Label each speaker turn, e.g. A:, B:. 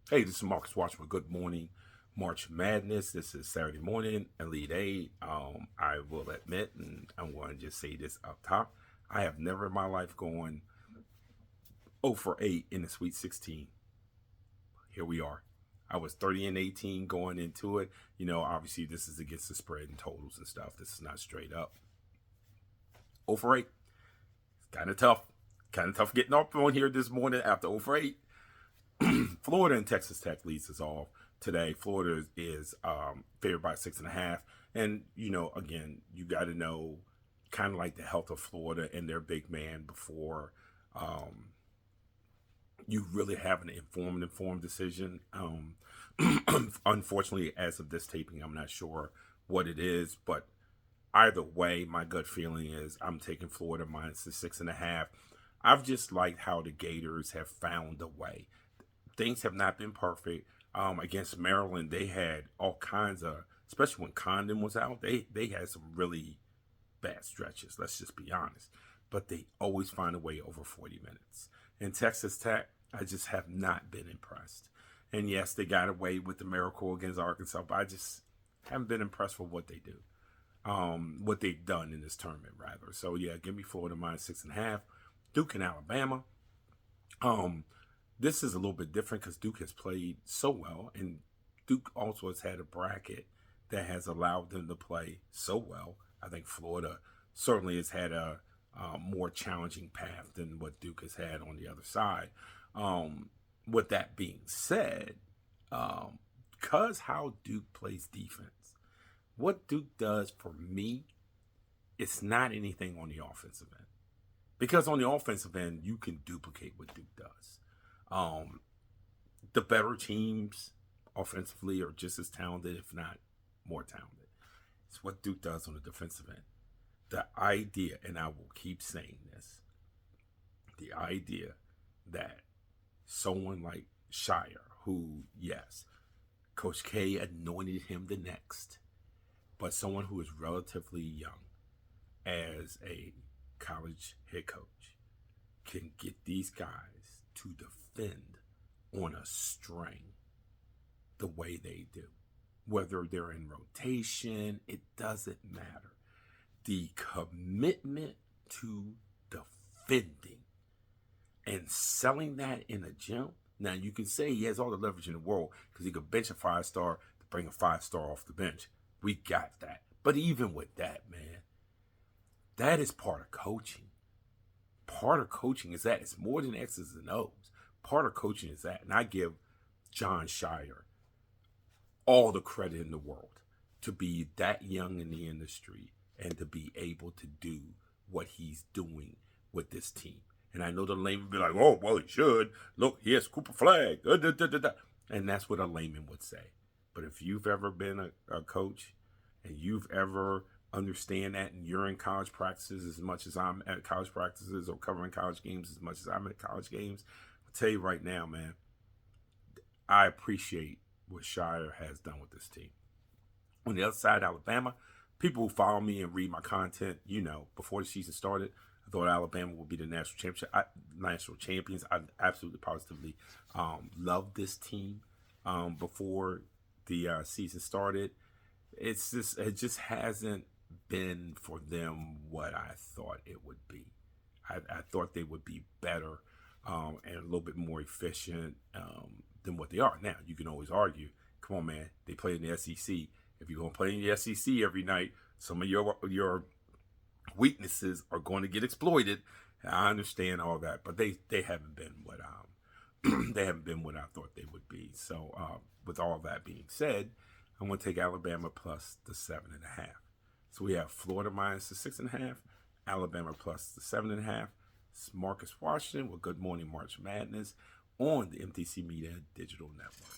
A: Hey, this is Marcus Watch with Good Morning March Madness. This is Saturday morning, Elite Eight. I will admit, and I'm going to just say this up top, I have never in my life gone 0 for 8 in the Sweet 16. Here we are. I was 30 and 18 going into it. Obviously this is against the spread and totals and stuff. This is not straight up. 0 for 8. It's kind of tough. Kind of tough getting up on here this morning after 0 for 8. Florida and Texas Tech leads us off today. Florida is favored by 6.5. And, again, you got to know kind of like the health of Florida and their big man before you really have an informed decision. Unfortunately, as of this taping, I'm not sure what it is. But either way, my gut feeling is I'm taking Florida minus the 6.5. I've just liked how the Gators have found a way. Things have not been perfect. Against Maryland, they had all kinds of, especially when Condon was out, they had some really bad stretches, let's just be honest. But they always find a way over 40 minutes. In Texas Tech, I just have not been impressed. And yes, they got away with the miracle against Arkansas, but I just haven't been impressed with what they do. What they've done in this tournament, rather. So, yeah, give me Florida minus 6.5. Duke and Alabama. This is a little bit different because Duke has played so well, and Duke also has had a bracket that has allowed them to play so well. I think Florida certainly has had a more challenging path than what Duke has had on the other side. With that being said, because how Duke plays defense, what Duke does for me, it's not anything on the offensive end. Because on the offensive end, you can duplicate what Duke does. The better teams offensively are just as talented, if not more talented. It's what Duke does on the defensive end. The idea, and I will keep saying this, the idea that someone like Shire, who, yes, Coach K anointed him the next, but someone who is relatively young as a college head coach can get these guys to defend on a string the way they do. Whether they're in rotation, it doesn't matter. The commitment to defending and selling that in a gym. Now, you can say he has all the leverage in the world because he could bench a 5-star to bring a 5-star off the bench. We got that. But even with that, man, that is part of coaching. Part of coaching is that. It's more than X's and O's. Part of coaching is that. And I give Jon Scheyer all the credit in the world to be that young in the industry and to be able to do what he's doing with this team. And I know the layman would be like, oh, well, he should. Look, here's Cooper Flag. And that's what a layman would say. But if you've ever been a coach and you've ever understand that, and you're in college practices as much as I'm at college practices, or covering college games as much as I'm at college games, I'll tell you right now, man, I appreciate what Shire has done with this team. On the other side, Alabama, people who follow me and read my content, before the season started, I thought Alabama would be the national champions. I absolutely positively loved this team before the season started. It just hasn't been for them what I thought it would be. I thought they would be better and a little bit more efficient than what they are. Now, you can always argue, come on, man, they play in the SEC. If you're going to play in the SEC every night, some of your weaknesses are going to get exploited. I understand all that, but they haven't been what they haven't been what I thought they would be. So with all that being said, I'm going to take Alabama plus the 7.5. So we have Florida minus the 6.5, Alabama plus the 7.5. It's Marcus Washington with Good Morning March Madness on the MTC Media Digital Network.